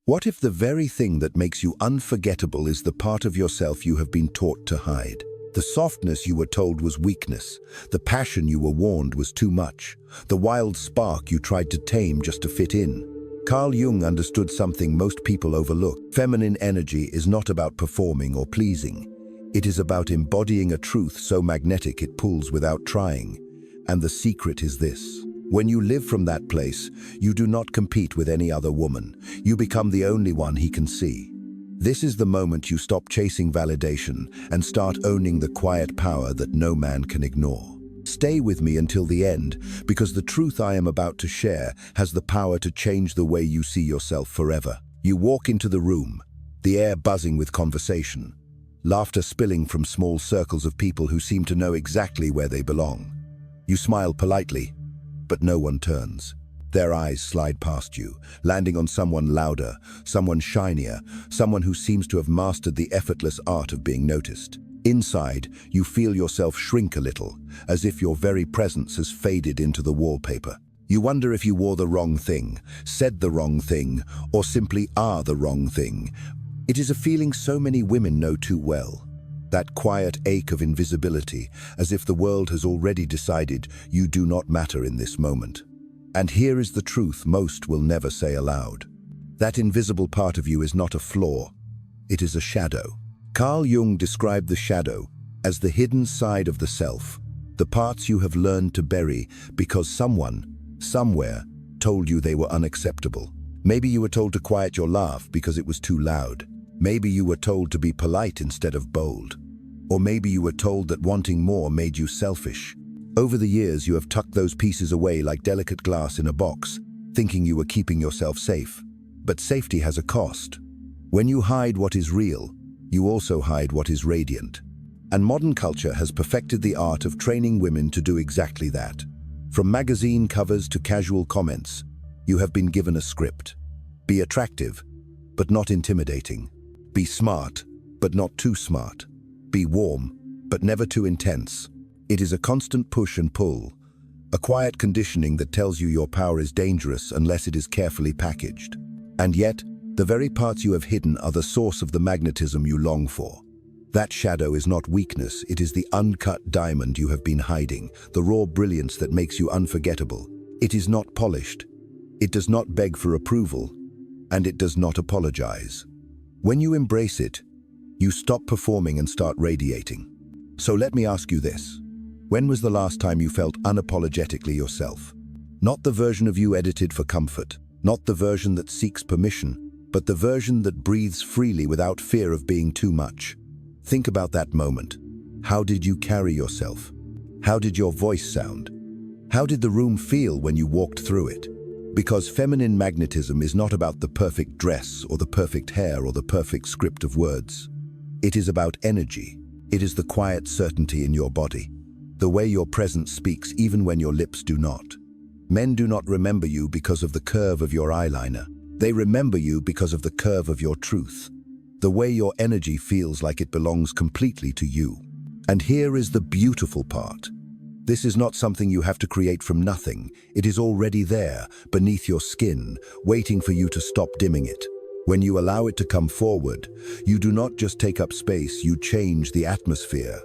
What if the very thing that makes you unforgettable is the part of yourself you have been taught to hide? The softness you were told was weakness, the passion you were warned was too much, the wild spark you tried to tame just to fit in. Carl Jung understood something most people overlook. Feminine energy is not about performing or pleasing. It is about embodying a truth so magnetic it pulls without trying. And the secret is this. When you live from that place, you do not compete with any other woman. You become the only one he can see. This is the moment you stop chasing validation and start owning the quiet power that no man can ignore. Stay with me until the end, because the truth I am about to share has the power to change the way you see yourself forever. You walk into the room, the air buzzing with conversation, laughter spilling from small circles of people who seem to know exactly where they belong. You smile politely, but no one turns. Their eyes slide past you, landing on someone louder, someone shinier, someone who seems to have mastered the effortless art of being noticed. Inside, you feel yourself shrink a little, as if your very presence has faded into the wallpaper. You wonder if you wore the wrong thing, said the wrong thing, or simply are the wrong thing. It is a feeling so many women know too well. That quiet ache of invisibility, as if the world has already decided you do not matter in this moment. And here is the truth most will never say aloud. That invisible part of you is not a flaw. It is a shadow. Carl Jung described the shadow as the hidden side of the self, the parts you have learned to bury because someone, somewhere, told you they were unacceptable. Maybe you were told to quiet your laugh because it was too loud. Maybe you were told to be polite instead of bold. Or maybe you were told that wanting more made you selfish. Over the years, you have tucked those pieces away like delicate glass in a box, thinking you were keeping yourself safe. But safety has a cost. When you hide what is real, you also hide what is radiant. And modern culture has perfected the art of training women to do exactly that. From magazine covers to casual comments, you have been given a script. Be attractive, but not intimidating. Be smart, but not too smart. Be warm, but never too intense. It is a constant push and pull, a quiet conditioning that tells you your power is dangerous unless it is carefully packaged. And yet, the very parts you have hidden are the source of the magnetism you long for. That shadow is not weakness, it is the uncut diamond you have been hiding, the raw brilliance that makes you unforgettable. It is not polished, it does not beg for approval, and it does not apologize. When you embrace it, you stop performing and start radiating. So let me ask you this. When was the last time you felt unapologetically yourself? Not the version of you edited for comfort, not the version that seeks permission, but the version that breathes freely without fear of being too much. Think about that moment. How did you carry yourself? How did your voice sound? How did the room feel when you walked through it? Because feminine magnetism is not about the perfect dress or the perfect hair or the perfect script of words. It is about energy. It is the quiet certainty in your body. The way your presence speaks even when your lips do not. Men do not remember you because of the curve of your eyeliner. They remember you because of the curve of your truth. The way your energy feels like it belongs completely to you. And here is the beautiful part. This is not something you have to create from nothing. It is already there, beneath your skin, waiting for you to stop dimming it. When you allow it to come forward, you do not just take up space, you change the atmosphere.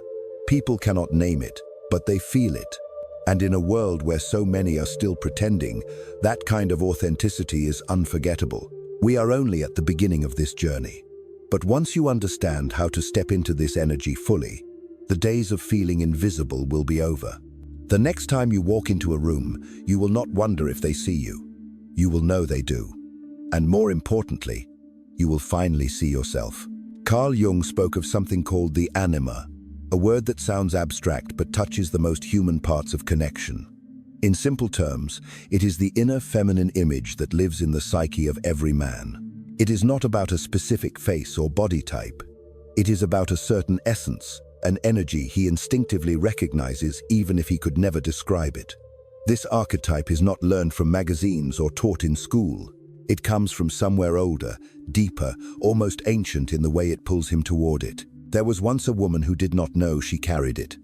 People cannot name it, but they feel it. And in a world where so many are still pretending, that kind of authenticity is unforgettable. We are only at the beginning of this journey. But once you understand how to step into this energy fully, the days of feeling invisible will be over. The next time you walk into a room, you will not wonder if they see you. You will know they do. And more importantly, you will finally see yourself. Carl Jung spoke of something called the anima, a word that sounds abstract but touches the most human parts of connection. In simple terms, it is the inner feminine image that lives in the psyche of every man. It is not about a specific face or body type. It is about a certain essence, an energy he instinctively recognizes even if he could never describe it. This archetype is not learned from magazines or taught in school. It comes from somewhere older, deeper, almost ancient in the way it pulls him toward it. There was once a woman who did not know she carried it.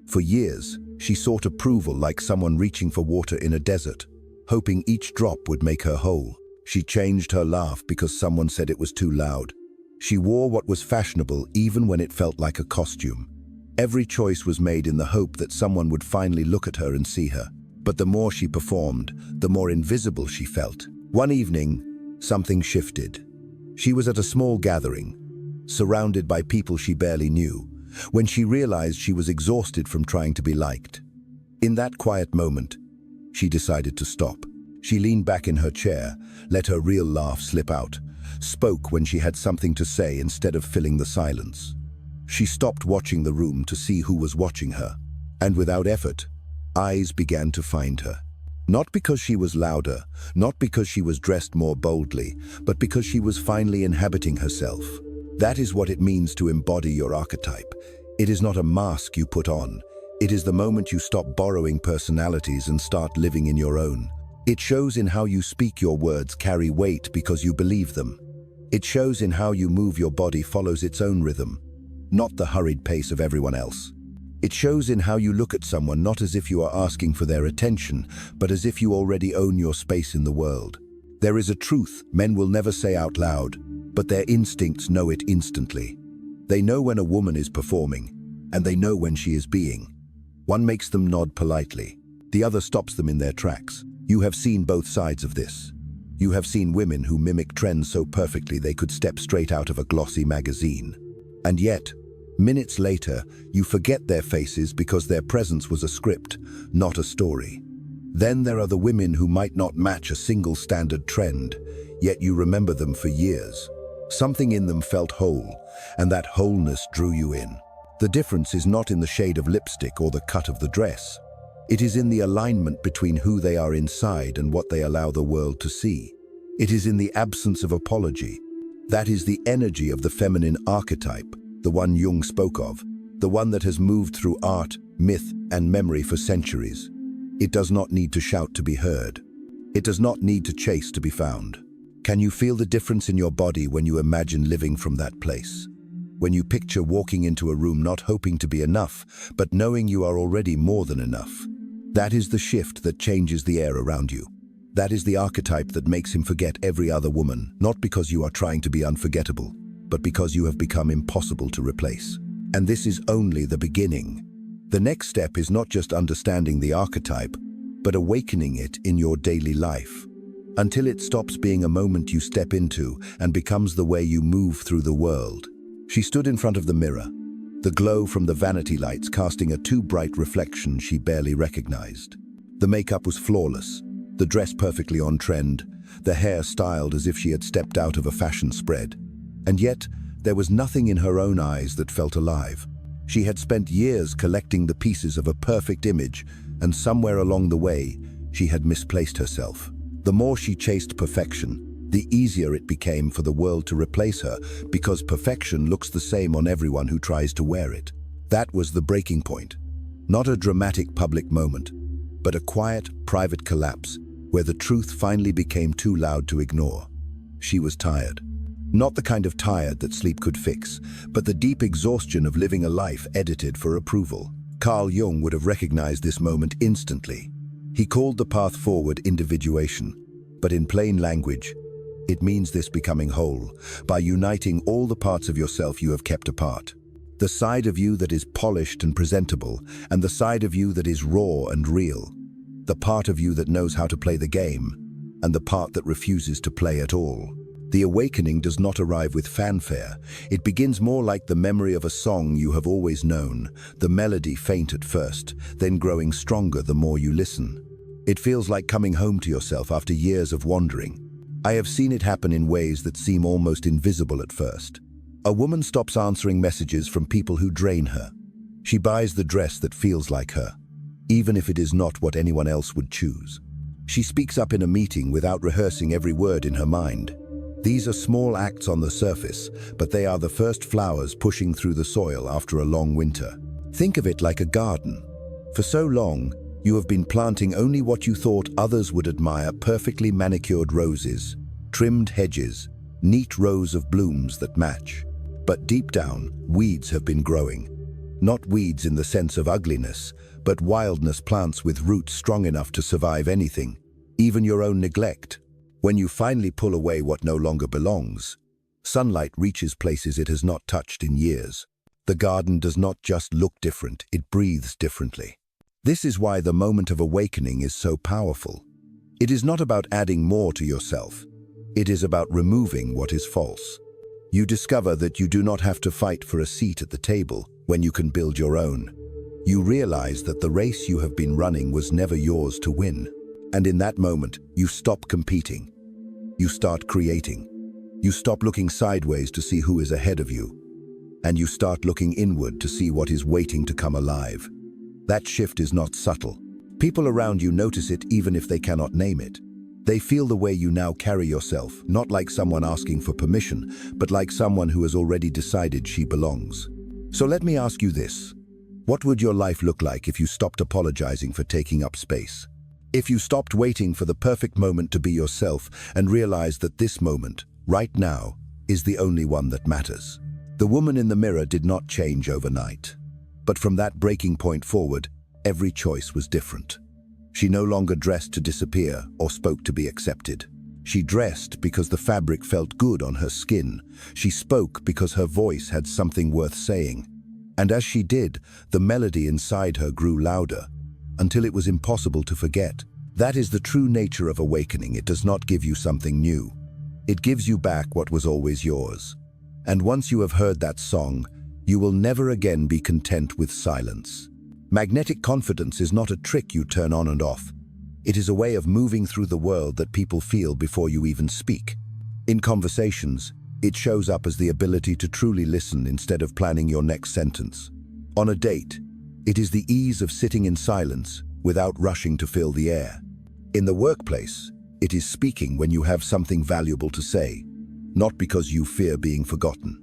For years, she sought approval like someone reaching for water in a desert, hoping each drop would make her whole. She changed her laugh because someone said it was too loud. She wore what was fashionable even when it felt like a costume. Every choice was made in the hope that someone would finally look at her and see her. But the more she performed, the more invisible she felt. One evening, something shifted. She was at a small gathering, surrounded by people she barely knew, when she realized she was exhausted from trying to be liked. In that quiet moment, she decided to stop. She leaned back in her chair, let her real laugh slip out, spoke when she had something to say instead of filling the silence. She stopped watching the room to see who was watching her, and without effort, eyes began to find her. Not because she was louder, not because she was dressed more boldly, but because she was finally inhabiting herself. That is what it means to embody your archetype. It is not a mask you put on. It is the moment you stop borrowing personalities and start living in your own. It shows in how you speak. Your words carry weight because you believe them. It shows in how you move. Your body follows its own rhythm, not the hurried pace of everyone else. It shows in how you look at someone, not as if you are asking for their attention, but as if you already own your space in the world. There is a truth men will never say out loud, but their instincts know it instantly. They know when a woman is performing, and they know when she is being. One makes them nod politely, the other stops them in their tracks. You have seen both sides of this. You have seen women who mimic trends so perfectly they could step straight out of a glossy magazine. And yet, minutes later, you forget their faces because their presence was a script, not a story. Then there are the women who might not match a single standard trend, yet you remember them for years. Something in them felt whole, and that wholeness drew you in. The difference is not in the shade of lipstick or the cut of the dress. It is in the alignment between who they are inside and what they allow the world to see. It is in the absence of apology. That is the energy of the feminine archetype, the one Jung spoke of, the one that has moved through art, myth, and memory for centuries. It does not need to shout to be heard. It does not need to chase to be found. Can you feel the difference in your body when you imagine living from that place? When you picture walking into a room not hoping to be enough, but knowing you are already more than enough? That is the shift that changes the air around you. That is the archetype that makes him forget every other woman, not because you are trying to be unforgettable, but because you have become impossible to replace. And this is only the beginning. The next step is not just understanding the archetype, but awakening it in your daily life, until it stops being a moment you step into and becomes the way you move through the world. She stood in front of the mirror, the glow from the vanity lights casting a too bright reflection she barely recognized. The makeup was flawless, the dress perfectly on trend, the hair styled as if she had stepped out of a fashion spread. And yet, there was nothing in her own eyes that felt alive. She had spent years collecting the pieces of a perfect image, and somewhere along the way, she had misplaced herself. The more she chased perfection, the easier it became for the world to replace her, because perfection looks the same on everyone who tries to wear it. That was the breaking point. Not a dramatic public moment, but a quiet, private collapse, where the truth finally became too loud to ignore. She was tired. Not the kind of tired that sleep could fix, but the deep exhaustion of living a life edited for approval. Carl Jung would have recognized this moment instantly. He called the path forward individuation, but in plain language, it means this becoming whole, by uniting all the parts of yourself you have kept apart. The side of you that is polished and presentable, and the side of you that is raw and real. The part of you that knows how to play the game, and the part that refuses to play at all. The awakening does not arrive with fanfare. It begins more like the memory of a song you have always known, the melody faint at first, then growing stronger the more you listen. It feels like coming home to yourself after years of wandering. I have seen it happen in ways that seem almost invisible at first. A woman stops answering messages from people who drain her. She buys the dress that feels like her, even if it is not what anyone else would choose. She speaks up in a meeting without rehearsing every word in her mind. These are small acts on the surface, but they are the first flowers pushing through the soil after a long winter. Think of it like a garden. For so long, you have been planting only what you thought others would admire: perfectly manicured roses, trimmed hedges, neat rows of blooms that match. But deep down, weeds have been growing. Not weeds in the sense of ugliness, but wildness, plants with roots strong enough to survive anything, even your own neglect. When you finally pull away what no longer belongs, sunlight reaches places it has not touched in years. The garden does not just look different, it breathes differently. This is why the moment of awakening is so powerful. It is not about adding more to yourself. It is about removing what is false. You discover that you do not have to fight for a seat at the table when you can build your own. You realize that the race you have been running was never yours to win. And in that moment, you stop competing. You start creating. You stop looking sideways to see who is ahead of you. And you start looking inward to see what is waiting to come alive. That shift is not subtle. People around you notice it even if they cannot name it. They feel the way you now carry yourself, not like someone asking for permission, but like someone who has already decided she belongs. So let me ask you this. What would your life look like if you stopped apologizing for taking up space? If you stopped waiting for the perfect moment to be yourself and realized that this moment, right now, is the only one that matters? The woman in the mirror did not change overnight. But from that breaking point forward, every choice was different. She no longer dressed to disappear or spoke to be accepted. She dressed because the fabric felt good on her skin. She spoke because her voice had something worth saying. And as she did, the melody inside her grew louder, until it was impossible to forget. That is the true nature of awakening. It does not give you something new. It gives you back what was always yours. And once you have heard that song, you will never again be content with silence. Magnetic confidence is not a trick you turn on and off. It is a way of moving through the world that people feel before you even speak. In conversations, it shows up as the ability to truly listen instead of planning your next sentence. On a date, it is the ease of sitting in silence without rushing to fill the air. In the workplace, it is speaking when you have something valuable to say, not because you fear being forgotten.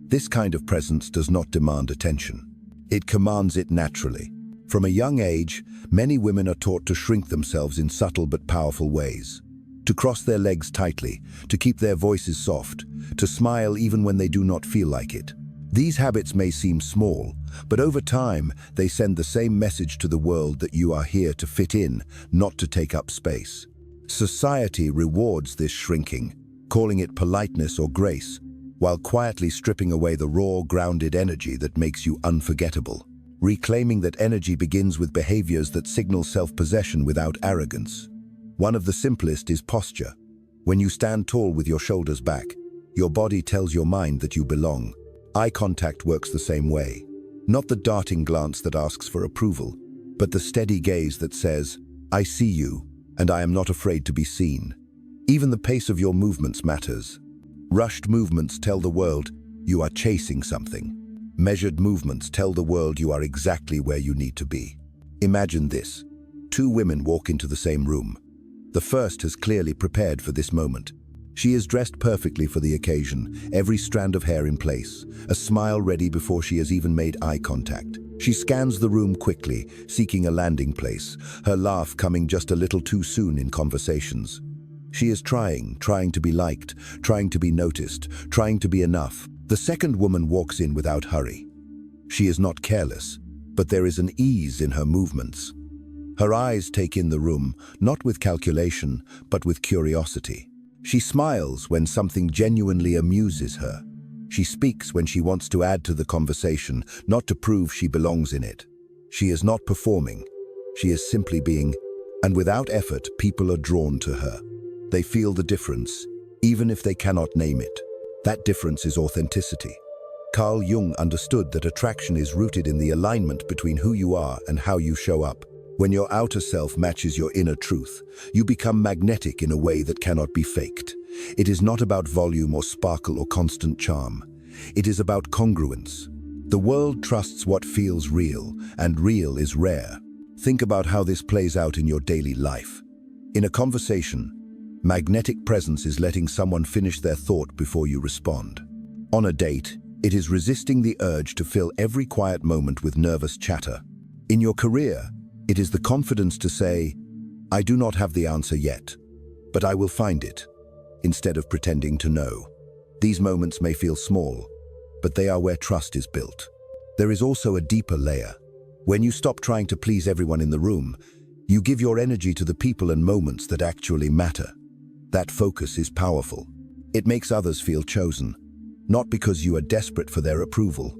This kind of presence does not demand attention. It commands it naturally. From a young age, many women are taught to shrink themselves in subtle but powerful ways. To cross their legs tightly, to keep their voices soft, to smile even when they do not feel like it. These habits may seem small, but over time, they send the same message to the world that you are here to fit in, not to take up space. Society rewards this shrinking, calling it politeness or grace, while quietly stripping away the raw, grounded energy that makes you unforgettable. Reclaiming that energy begins with behaviors that signal self-possession without arrogance. One of the simplest is posture. When you stand tall with your shoulders back, your body tells your mind that you belong. Eye contact works the same way. Not the darting glance that asks for approval, but the steady gaze that says, "I see you, and I am not afraid to be seen." Even the pace of your movements matters. Rushed movements tell the world you are chasing something. Measured movements tell the world you are exactly where you need to be. Imagine this. Two women walk into the same room. The first has clearly prepared for this moment. She is dressed perfectly for the occasion, every strand of hair in place, a smile ready before she has even made eye contact. She scans the room quickly, seeking a landing place, her laugh coming just a little too soon in conversations. She is trying to be liked, trying to be noticed, trying to be enough. The second woman walks in without hurry. She is not careless, but there is an ease in her movements. Her eyes take in the room, not with calculation, but with curiosity. She smiles when something genuinely amuses her. She speaks when she wants to add to the conversation, not to prove she belongs in it. She is not performing. She is simply being, and without effort, people are drawn to her. They feel the difference, even if they cannot name it. That difference is authenticity. Carl Jung understood that attraction is rooted in the alignment between who you are and how you show up. When your outer self matches your inner truth, you become magnetic in a way that cannot be faked. It is not about volume or sparkle or constant charm. It is about congruence. The world trusts what feels real, and real is rare. Think about how this plays out in your daily life. In a conversation, magnetic presence is letting someone finish their thought before you respond. On a date, it is resisting the urge to fill every quiet moment with nervous chatter. In your career, it is the confidence to say, "I do not have the answer yet, but I will find it," instead of pretending to know. These moments may feel small, but they are where trust is built. There is also a deeper layer. When you stop trying to please everyone in the room, you give your energy to the people and moments that actually matter. That focus is powerful. It makes others feel chosen, not because you are desperate for their approval,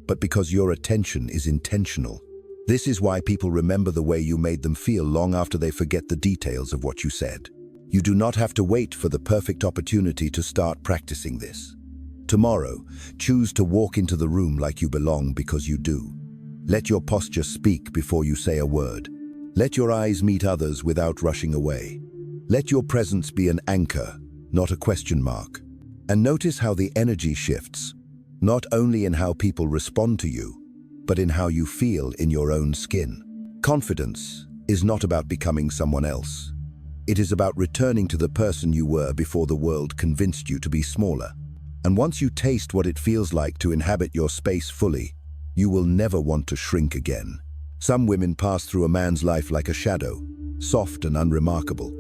but because your attention is intentional. This is why people remember the way you made them feel long after they forget the details of what you said. You do not have to wait for the perfect opportunity to start practicing this. Tomorrow, choose to walk into the room like you belong because you do. Let your posture speak before you say a word. Let your eyes meet others without rushing away. Let your presence be an anchor, not a question mark. And notice how the energy shifts, not only in how people respond to you, but in how you feel in your own skin. Confidence is not about becoming someone else. It is about returning to the person you were before the world convinced you to be smaller. And once you taste what it feels like to inhabit your space fully, you will never want to shrink again. Some women pass through a man's life like a shadow, soft and unremarkable,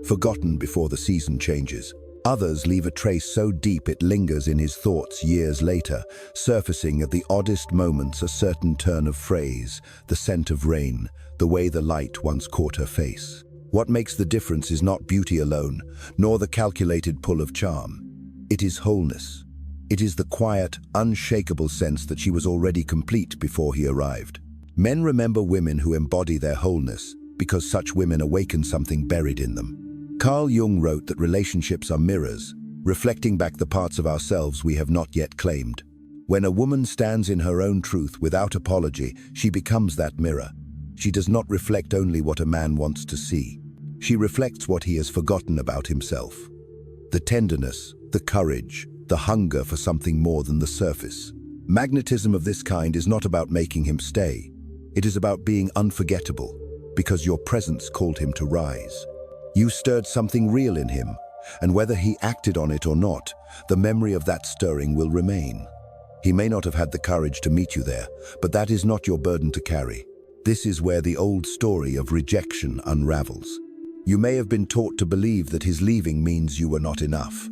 forgotten before the season changes. Others leave a trace so deep it lingers in his thoughts years later, surfacing at the oddest moments, a certain turn of phrase, the scent of rain, the way the light once caught her face. What makes the difference is not beauty alone, nor the calculated pull of charm. It is wholeness. It is the quiet, unshakable sense that she was already complete before he arrived. Men remember women who embody their wholeness because such women awaken something buried in them. Carl Jung wrote that relationships are mirrors, reflecting back the parts of ourselves we have not yet claimed. When a woman stands in her own truth without apology, she becomes that mirror. She does not reflect only what a man wants to see. She reflects what he has forgotten about himself. The tenderness, the courage, the hunger for something more than the surface. Magnetism of this kind is not about making him stay. It is about being unforgettable, because your presence called him to rise. You stirred something real in him, and whether he acted on it or not, the memory of that stirring will remain. He may not have had the courage to meet you there, but that is not your burden to carry. This is where the old story of rejection unravels. You may have been taught to believe that his leaving means you were not enough,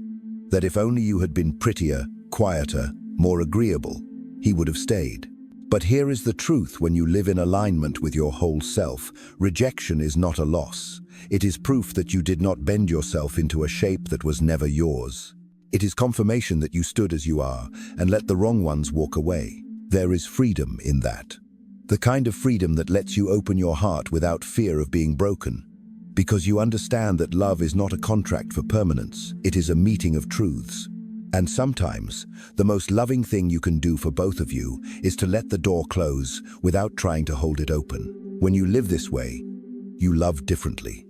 that if only you had been prettier, quieter, more agreeable, he would have stayed. But here is the truth: when you live in alignment with your whole self, rejection is not a loss. It is proof that you did not bend yourself into a shape that was never yours. It is confirmation that you stood as you are and let the wrong ones walk away. There is freedom in that. The kind of freedom that lets you open your heart without fear of being broken. Because you understand that love is not a contract for permanence, it is a meeting of truths. And sometimes, the most loving thing you can do for both of you is to let the door close without trying to hold it open. When you live this way, you love differently.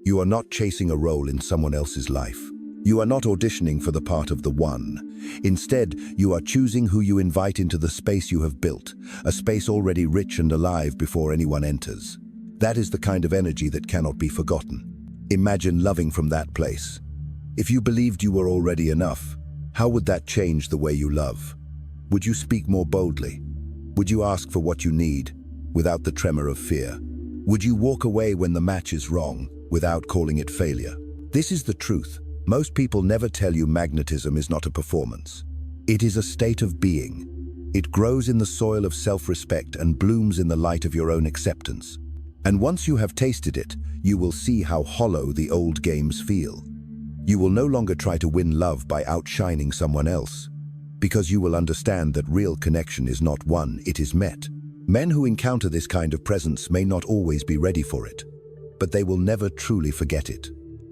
You are not chasing a role in someone else's life. You are not auditioning for the part of the one. Instead, you are choosing who you invite into the space you have built, a space already rich and alive before anyone enters. That is the kind of energy that cannot be forgotten. Imagine loving from that place. If you believed you were already enough, how would that change the way you love? Would you speak more boldly? Would you ask for what you need, without the tremor of fear? Would you walk away when the match is wrong, without calling it failure? This is the truth. Most people never tell you magnetism is not a performance. It is a state of being. It grows in the soil of self-respect and blooms in the light of your own acceptance. And once you have tasted it, you will see how hollow the old games feel. You will no longer try to win love by outshining someone else, because you will understand that real connection is not won, it is met. Men who encounter this kind of presence may not always be ready for it, but they will never truly forget it.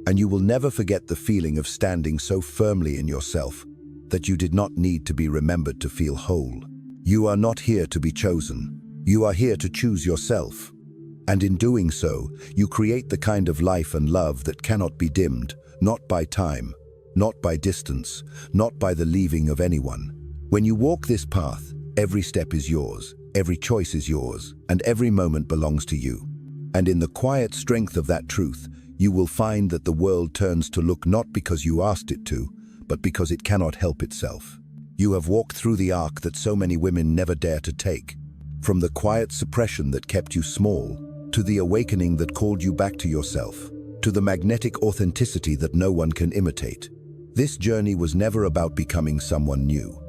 And you will never forget the feeling of standing so firmly in yourself that you did not need to be remembered to feel whole. You are not here to be chosen. You are here to choose yourself. And in doing so, you create the kind of life and love that cannot be dimmed, not by time, not by distance, not by the leaving of anyone. When you walk this path, every step is yours, every choice is yours, and every moment belongs to you. And in the quiet strength of that truth, you will find that the world turns to look not because you asked it to, but because it cannot help itself. You have walked through the arc that so many women never dare to take, from the quiet suppression that kept you small, to the awakening that called you back to yourself, to the magnetic authenticity that no one can imitate. This journey was never about becoming someone new.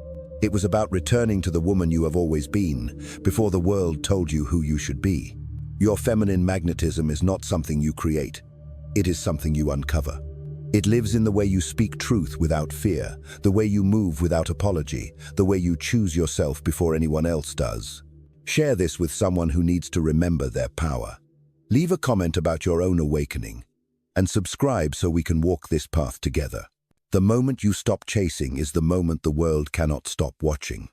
It was about returning to the woman you have always been, before the world told you who you should be. Your feminine magnetism is not something you create. It is something you uncover. It lives in the way you speak truth without fear, the way you move without apology, the way you choose yourself before anyone else does. Share this with someone who needs to remember their power. Leave a comment about your own awakening, and subscribe so we can walk this path together. The moment you stop chasing is the moment the world cannot stop watching.